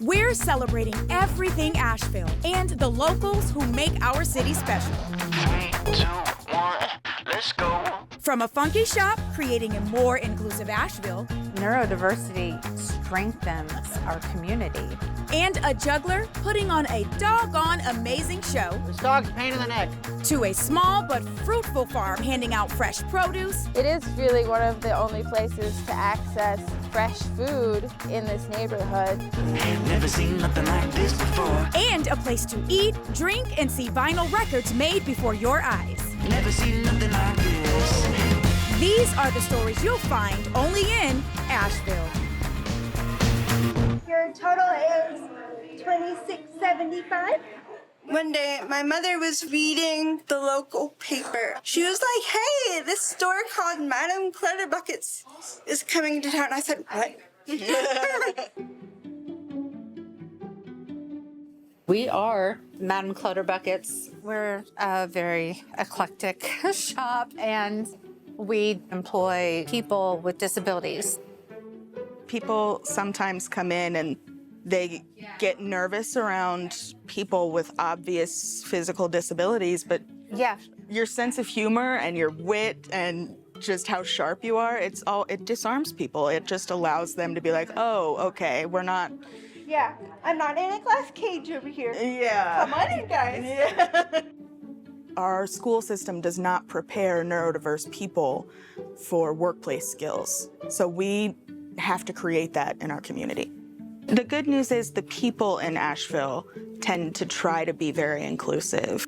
We're celebrating everything Asheville and the locals who make our city special. 3, 2, 1, let's go. From a funky shop creating a more inclusive Asheville, neurodiversity strengthens our community. And a juggler putting on a doggone amazing show. This dog's a pain in the neck. To a small but fruitful farm handing out fresh produce. It is really one of the only places to access fresh food in this neighborhood. Never seen nothing like this before. And a place to eat, drink, and see vinyl records made before your eyes. Never seen nothing like this. These are the stories you'll find only in Asheville. Your total is $26.75. One day, my mother was reading the local paper. She was like, "Hey, this store called Madame Clutterbuckets is coming to town." I said, "What?" We are Madame Clutterbuckets. We're a very eclectic shop, and we employ people with disabilities. People sometimes come in and they get nervous around people with obvious physical disabilities, but Yeah. your sense of humor and your wit and just how sharp you are, it disarms people. It just allows them to be like, oh, okay, we're not. Yeah, I'm not in a glass cage over here. Yeah. Come on in, guys. Yeah. Our school system does not prepare neurodiverse people for workplace skills. So we have to create that in our community. The good news is the people in Asheville tend to try to be very inclusive.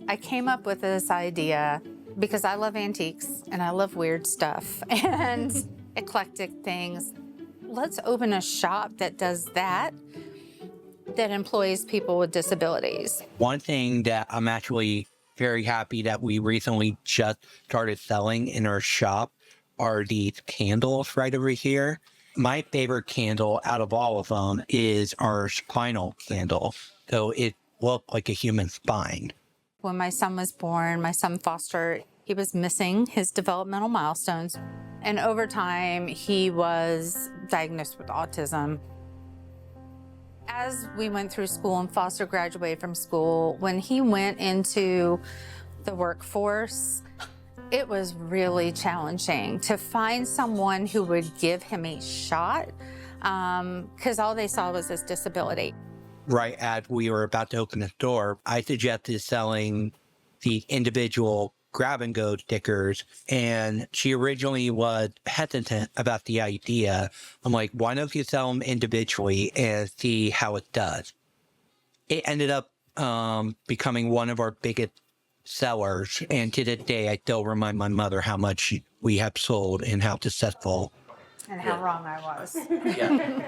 I came up with this idea because I love antiques and I love weird stuff and eclectic things. Let's open a shop that does that employs people with disabilities. One thing that I'm actually very happy that we recently just started selling in our shop are these candles right over here. My favorite candle out of all of them is our spinal candle. So it looked like a human spine. When my son was born, my son Foster, he was missing his developmental milestones. And over time, he was diagnosed with autism. As we went through school and Foster graduated from school, when he went into the workforce, it was really challenging to find someone who would give him a shot because all they saw was his disability. Right as we were about to open the store, I suggested selling the individual grab-and-go stickers, and she originally was hesitant about the idea. I'm like, why don't you sell them individually and see how it does? It ended up becoming one of our biggest sellers, and to this day, I still remind my mother how much we have sold and how successful. And how wrong I was. Yeah.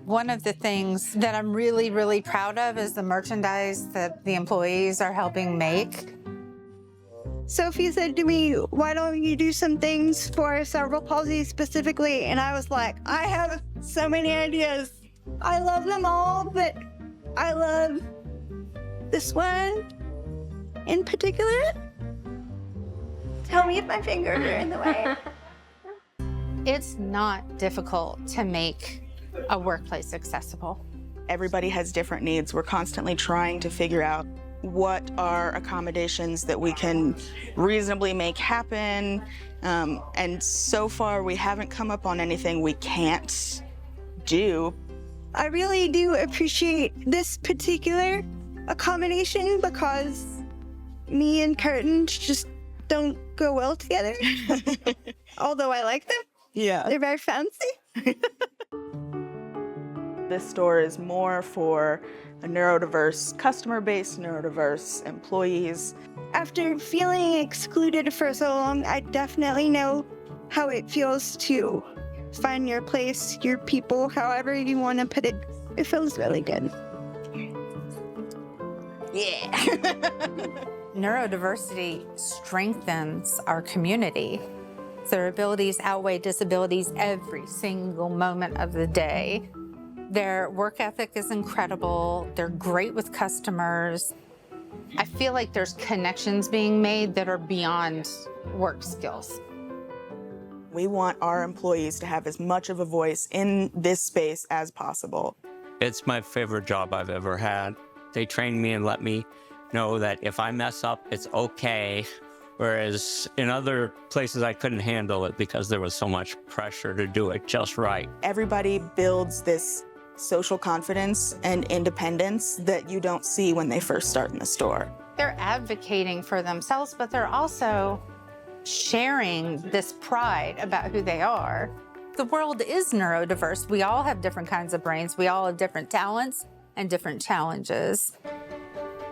One of the things that I'm really, really proud of is the merchandise that the employees are helping make. Sophie said to me, "Why don't you do some things for cerebral palsy specifically?" And I was like, I have so many ideas. I love them all, but I love this one in particular. Tell me if my fingers are in the way. It's not difficult to make a workplace accessible. Everybody has different needs. We're constantly trying to figure out what are accommodations that we can reasonably make happen. And so far, we haven't come up on anything we can't do. I really do appreciate this particular accommodation because me and curtains just don't go well together. Although I like them. Yeah. They're very fancy. This store is more for a neurodiverse customer base, neurodiverse employees. After feeling excluded for so long, I definitely know how it feels to find your place, your people, however you want to put it. It feels really good. Yeah. Neurodiversity strengthens our community. Their abilities outweigh disabilities every single moment of the day. Their work ethic is incredible. They're great with customers. I feel like there's connections being made that are beyond work skills. We want our employees to have as much of a voice in this space as possible. It's my favorite job I've ever had. They train me and let me know that if I mess up, it's okay. Whereas in other places, I couldn't handle it because there was so much pressure to do it just right. Everybody builds this social confidence and independence that you don't see when they first start in the store. They're advocating for themselves, but they're also sharing this pride about who they are. The world is neurodiverse. We all have different kinds of brains. We all have different talents and different challenges.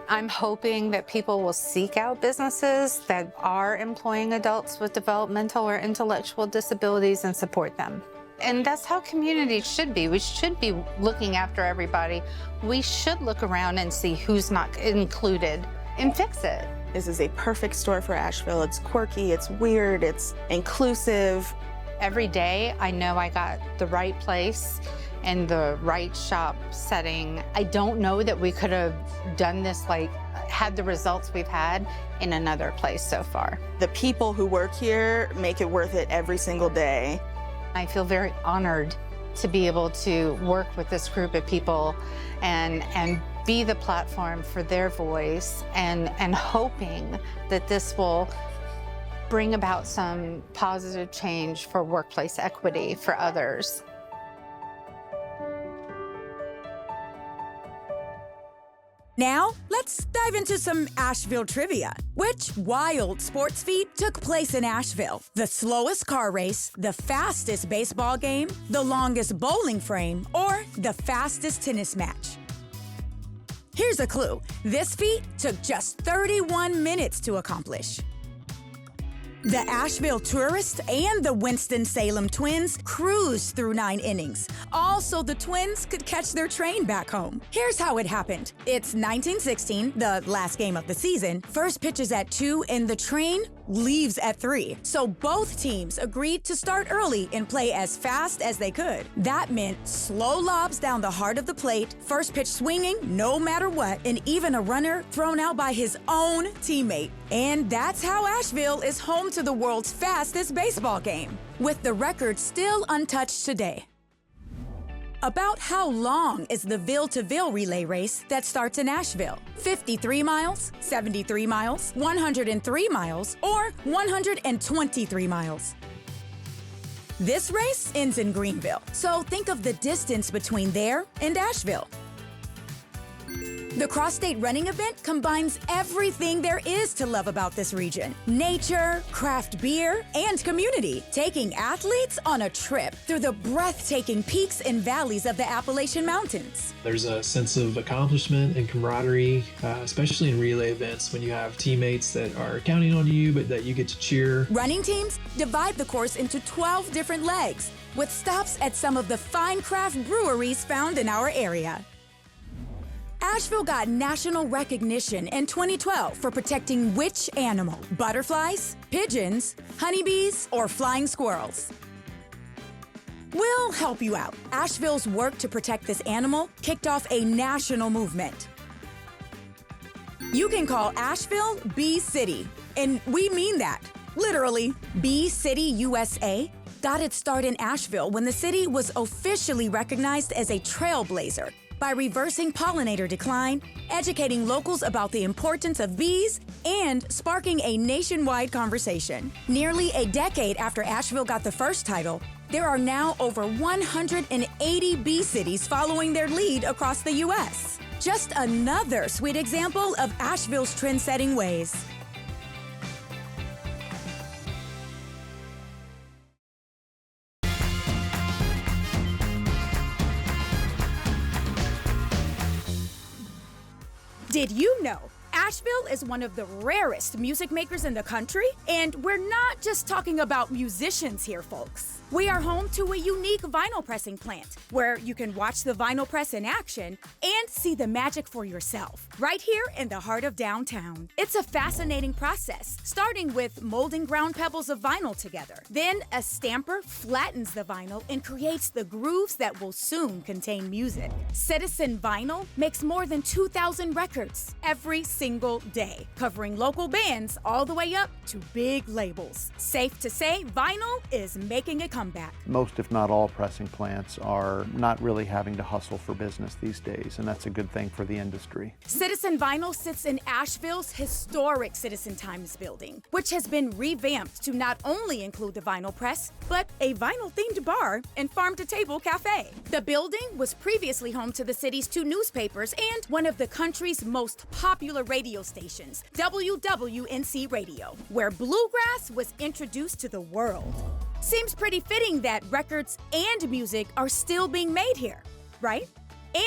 I'm hoping that people will seek out businesses that are employing adults with developmental or intellectual disabilities and support them. And that's how communities should be. We should be looking after everybody. We should look around and see who's not included and fix it. This is a perfect store for Asheville. It's quirky, it's weird, it's inclusive. Every day, I know I got the right place and the right shop setting. I don't know that we could have done this, had the results we've had in another place so far. The people who work here make it worth it every single day. I feel very honored to be able to work with this group of people and be the platform for their voice and hoping that this will bring about some positive change for workplace equity for others. Now, let's dive into some Asheville trivia. Which wild sports feat took place in Asheville? The slowest car race, the fastest baseball game, the longest bowling frame, or the fastest tennis match? Here's a clue. This feat took just 31 minutes to accomplish. The Asheville Tourists and the Winston-Salem Twins cruised through 9 innings, all so the Twins could catch their train back home. Here's how it happened. It's 1916, the last game of the season. First pitch is at 2 and the train leaves at 3. So both teams agreed to start early and play as fast as they could. That meant slow lobs down the heart of the plate, first pitch swinging no matter what, and even a runner thrown out by his own teammate. And that's how Asheville is home to the world's fastest baseball game, with the record still untouched today. About how long is the Ville-to-Ville relay race that starts in Asheville? 53 miles, 73 miles, 103 miles, or 123 miles? This race ends in Greenville, so think of the distance between there and Asheville. The cross-state running event combines everything there is to love about this region: nature, craft beer, and community, taking athletes on a trip through the breathtaking peaks and valleys of the Appalachian Mountains. There's a sense of accomplishment and camaraderie, especially in relay events when you have teammates that are counting on you, but that you get to cheer. Running teams divide the course into 12 different legs, with stops at some of the fine craft breweries found in our area. Asheville got national recognition in 2012 for protecting which animal? Butterflies, pigeons, honeybees, or flying squirrels? We'll help you out. Asheville's work to protect this animal kicked off a national movement. You can call Asheville Bee City, and we mean that. Literally, Bee City USA got its start in Asheville when the city was officially recognized as a trailblazer by reversing pollinator decline, educating locals about the importance of bees, and sparking a nationwide conversation. Nearly a decade after Asheville got the first title, there are now over 180 bee cities following their lead across the U.S. Just another sweet example of Asheville's trend-setting ways. Did you know Asheville is one of the rarest music makers in the country? And we're not just talking about musicians here, folks. We are home to a unique vinyl pressing plant where you can watch the vinyl press in action and see the magic for yourself right here in the heart of downtown. It's a fascinating process, starting with molding ground pebbles of vinyl together. Then a stamper flattens the vinyl and creates the grooves that will soon contain music. Citizen Vinyl makes more than 2,000 records every single day, covering local bands all the way up to big labels. Safe to say, vinyl is making a comeback. Most, if not all, pressing plants are not really having to hustle for business these days, and that's a good thing for the industry. Citizen Vinyl sits in Asheville's historic Citizen Times building, which has been revamped to not only include the vinyl press, but a vinyl-themed bar and farm-to-table cafe. The building was previously home to the city's 2 newspapers and one of the country's most popular radio stations, WWNC Radio, where bluegrass was introduced to the world. Seems pretty fitting that records and music are still being made here, right?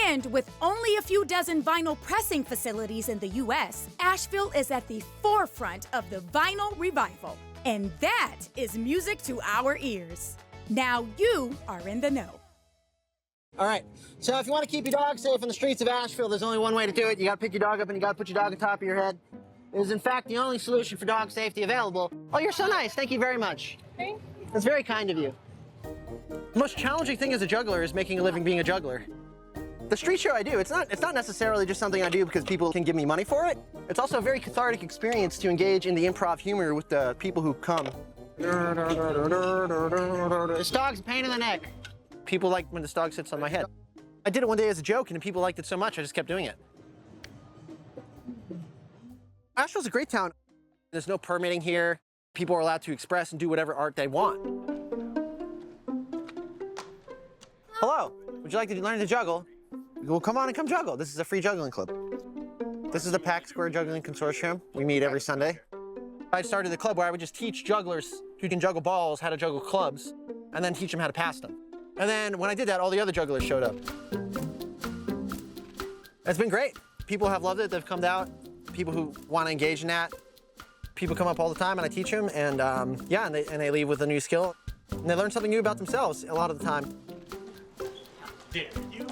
And with only a few dozen vinyl pressing facilities in the U.S., Asheville is at the forefront of the vinyl revival. And that is music to our ears. Now you are in the know. All right, so if you want to keep your dog safe in the streets of Asheville, there's only one way to do it. You got to pick your dog up and you got to put your dog on top of your head. It is, in fact, the only solution for dog safety available. Oh, you're so nice. Thank you very much. That's very kind of you. The most challenging thing as a juggler is making a living being a juggler. The street show I do, it's not necessarily just something I do because people can give me money for it. It's also a very cathartic experience to engage in the improv humor with the people who come. This dog's a pain in the neck. People like when this dog sits on my head. I did it one day as a joke, and people liked it so much, I just kept doing it. Asheville's a great town. There's no permitting here. People are allowed to express and do whatever art they want. Hello, would you like to learn to juggle? Well, come on and come juggle. This is a free juggling club. This is the Pack Square Juggling Consortium. We meet every Sunday. I started the club where I would just teach jugglers who can juggle balls how to juggle clubs, and then teach them how to pass them. And then when I did that, all the other jugglers showed up. It's been great. People have loved it. They've come out. People who want to engage in that. People come up all the time, and I teach them, and yeah, and they leave with a new skill. And they learn something new about themselves a lot of the time. Dare you?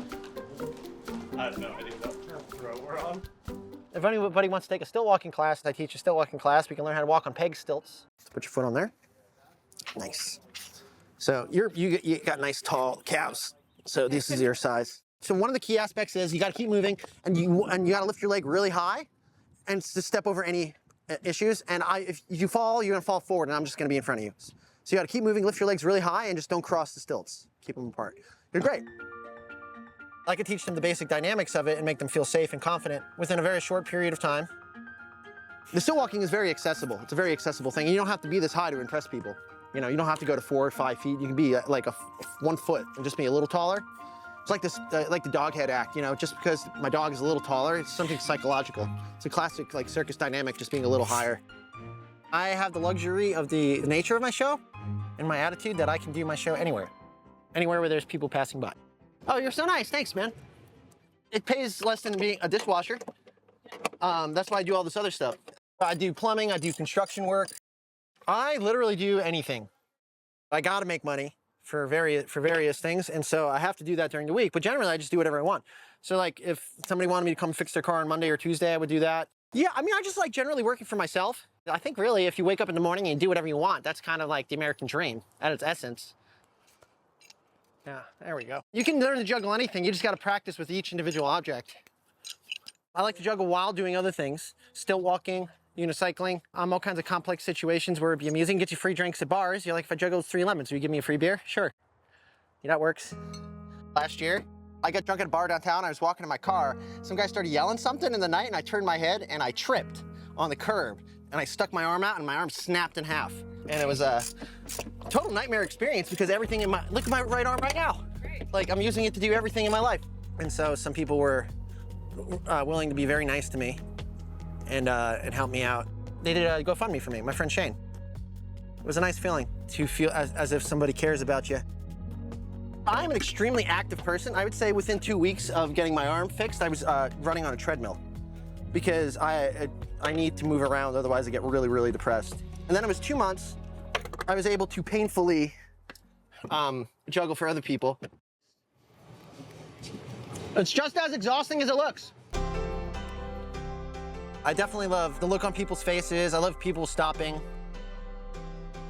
I have no idea what throw we're on. If anybody wants to take a stilt walking class, I teach a stilt walking class. We can learn how to walk on peg stilts. Let's put your foot on there. Nice. So you got nice tall calves. So this is your size. So one of the key aspects is you got to keep moving, and you got to lift your leg really high, and to step over any issues. And if you fall, you're gonna fall forward, and I'm just gonna be in front of you. So you got to keep moving, lift your legs really high, and just don't cross the stilts. Keep them apart. You're great. I could teach them the basic dynamics of it and make them feel safe and confident within a very short period of time. The stilt walking is very accessible. It's a very accessible thing. You don't have to be this high to impress people. You know, you don't have to go to 4 or 5 feet. You can be like 1 foot and just be a little taller. It's like this, like the dog head act. You know, just because my dog is a little taller, it's something psychological. It's a classic like circus dynamic, just being a little higher. I have the luxury of the nature of my show and my attitude that I can do my show anywhere where there's people passing by. Oh, you're so nice. Thanks, man. It pays less than being a dishwasher. That's why I do all this other stuff. I do plumbing, I do construction work. I literally do anything. I gotta make money for various things, and so I have to do that during the week, but generally I just do whatever I want. So like if somebody wanted me to come fix their car on Monday or Tuesday, I would do that. Yeah, I mean, I just like generally working for myself. I think really if you wake up in the morning and do whatever you want, that's kind of like the American dream at its essence. Yeah, there we go. You can learn to juggle anything, you just gotta practice with each individual object. I like to juggle while doing other things, stilt walking, unicycling, all kinds of complex situations where it'd be amusing. Get you free drinks at bars. You're like, if I juggle 3 lemons, will you give me a free beer? Sure. Yeah, that works. Last year, I got drunk at a bar downtown. I was walking in my car. Some guy started yelling something in the night, and I turned my head, and I tripped on the curb. And I stuck my arm out, and my arm snapped in half. And it was a total nightmare experience because everything in look at my right arm right now. Like, I'm using it to do everything in my life. And so some people were willing to be very nice to me and help me out. They did a GoFundMe for me, my friend Shane. It was a nice feeling to feel as if somebody cares about you. I'm an extremely active person. I would say within 2 weeks of getting my arm fixed, I was running on a treadmill because I need to move around, otherwise I get really, really depressed. And then it was 2 months, I was able to painfully juggle for other people. It's just as exhausting as it looks. I definitely love the look on people's faces. I love people stopping.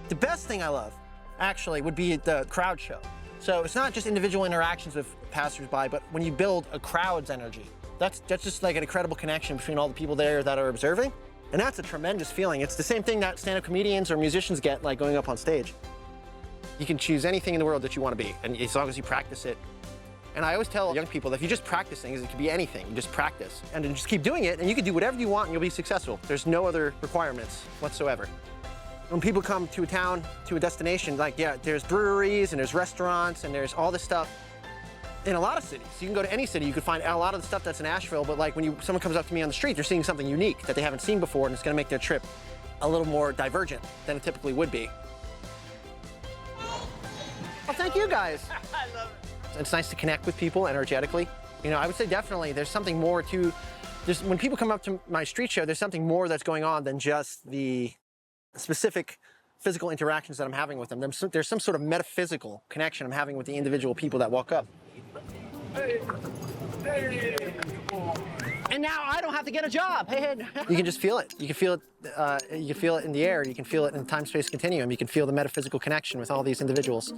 The best thing I love, actually, would be the crowd show. So it's not just individual interactions with passersby, but when you build a crowd's energy, that's just like an incredible connection between all the people there that are observing. And that's a tremendous feeling. It's the same thing that stand-up comedians or musicians get like going up on stage. You can choose anything in the world that you want to be, and as long as you practice it. And I always tell young people that if you just practice things, it could be anything. You just practice and then just keep doing it, and you can do whatever you want and you'll be successful. There's no other requirements whatsoever. When people come to a town, to a destination, like, yeah, there's breweries and there's restaurants and there's all this stuff in a lot of cities. You can go to any city, you can find a lot of the stuff that's in Asheville, but like when someone comes up to me on the street, they're seeing something unique that they haven't seen before, and it's gonna make their trip a little more divergent than it typically would be. Well, thank you guys. I love it. It's nice to connect with people energetically. You know, I would say definitely there's something more to, when people come up to my street show, there's something more that's going on than just the specific physical interactions that I'm having with them. There's some sort of metaphysical connection I'm having with the individual people that walk up. And now I don't have to get a job. You can just feel it. You can feel it. You can feel it in the air. You can feel it in the time-space continuum. You can feel the metaphysical connection with all these individuals.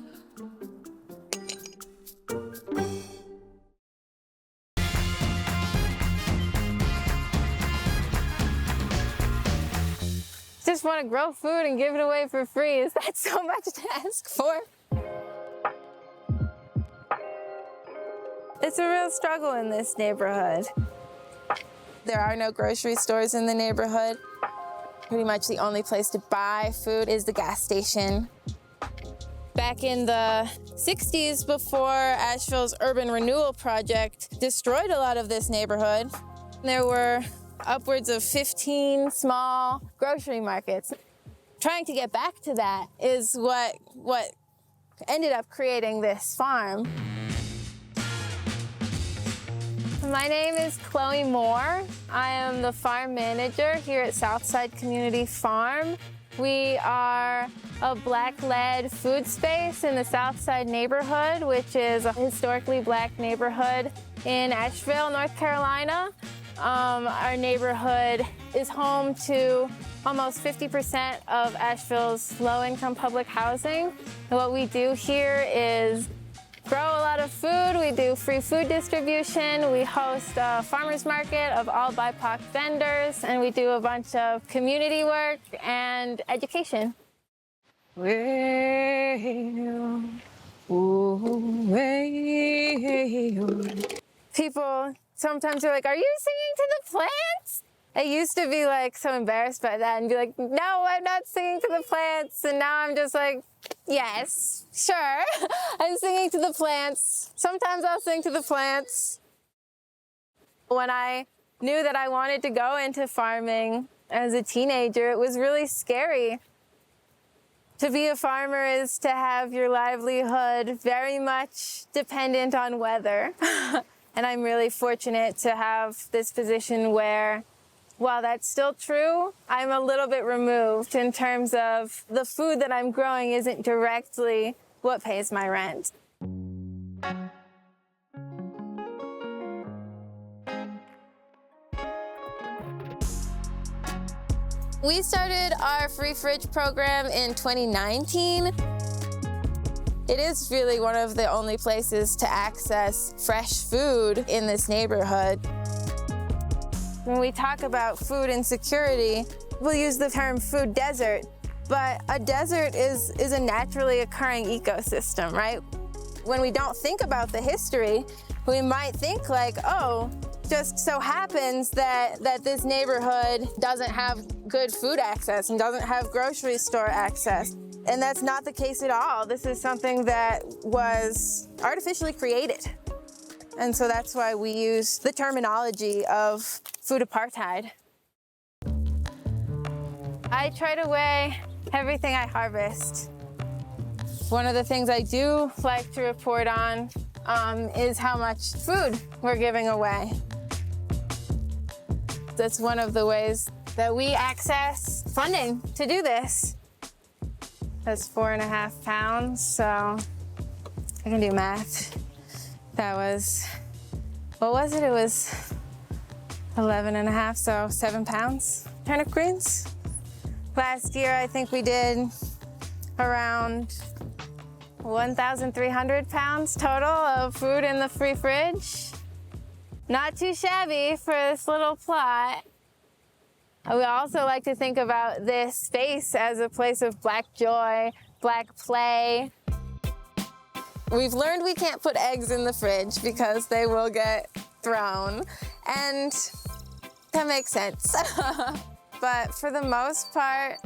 Just want to grow food and give it away for free. Is that so much to ask for? It's a real struggle in this neighborhood. There are no grocery stores in the neighborhood. Pretty much the only place to buy food is the gas station. Back in the 60s, before Asheville's urban renewal project destroyed a lot of this neighborhood, there were upwards of 15 small grocery markets. Trying to get back to that is what ended up creating this farm. My name is Chloe Moore. I am the farm manager here at Southside Community Farm. We are a Black-led food space in the Southside neighborhood, which is a historically Black neighborhood in Asheville, North Carolina. Our neighborhood is home to almost 50% of Asheville's low-income public housing. And what we do here is grow a lot of food. We do free food distribution. We host a farmer's market of all BIPOC vendors, and we do a bunch of community work and education. People sometimes are like, "Are you singing to the plants?" I used to be like so embarrassed by that and be like, "No, I'm not singing to the plants." And now I'm just like, yes, sure, I'm singing to the plants. Sometimes I'll sing to the plants. When I knew that I wanted to go into farming as a teenager, it was really scary. To be a farmer is to have your livelihood very much dependent on weather. And I'm really fortunate to have this position where, while that's still true, I'm a little bit removed in terms of the food that I'm growing isn't directly what pays my rent. We started our free fridge program in 2019. It is really one of the only places to access fresh food in this neighborhood. When we talk about food insecurity, we'll use the term food desert, but a desert is a naturally occurring ecosystem, right? When we don't think about the history, we might think like, oh, just so happens that this neighborhood doesn't have good food access and doesn't have grocery store access. And that's not the case at all. This is something that was artificially created. And so that's why we use the terminology of food apartheid. I try to weigh everything I harvest. One of the things I do like to report on is how much food we're giving away. That's one of the ways that we access funding to do this. That's 4.5 pounds, so I can do math. That was, what was it? It was 11 and a half, so 7 pounds turnip greens. Last year, I think we did around 1,300 pounds total of food in the free fridge. Not too shabby for this little plot. We also like to think about this space as a place of Black joy, Black play. We've learned we can't put eggs in the fridge because they will get thrown, and that makes sense. But for the most part,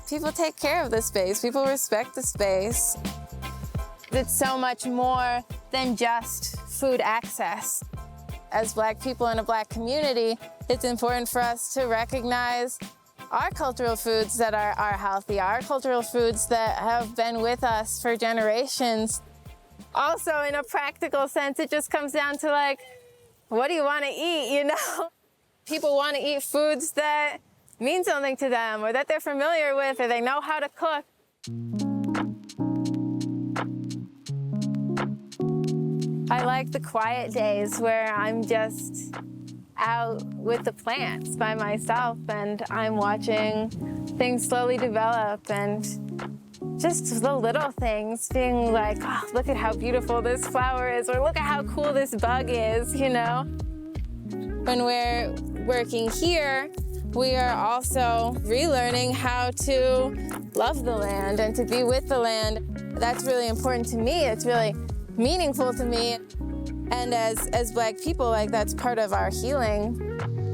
people take care of the space. People respect the space. It's so much more than just food access. As Black people in a Black community, it's important for us to recognize our cultural foods that are healthy, our cultural foods that have been with us for generations. Also, in a practical sense, it just comes down to like, what do you want to eat, you know? People want to eat foods that mean something to them or that they're familiar with or they know how to cook. I like the quiet days where I'm just out with the plants by myself and I'm watching things slowly develop and just the little things, being like, oh, look at how beautiful this flower is, or look at how cool this bug is, you know? When we're working here, we are also relearning how to love the land and to be with the land. That's really important to me. It's really meaningful to me. And as Black people, like, that's part of our healing.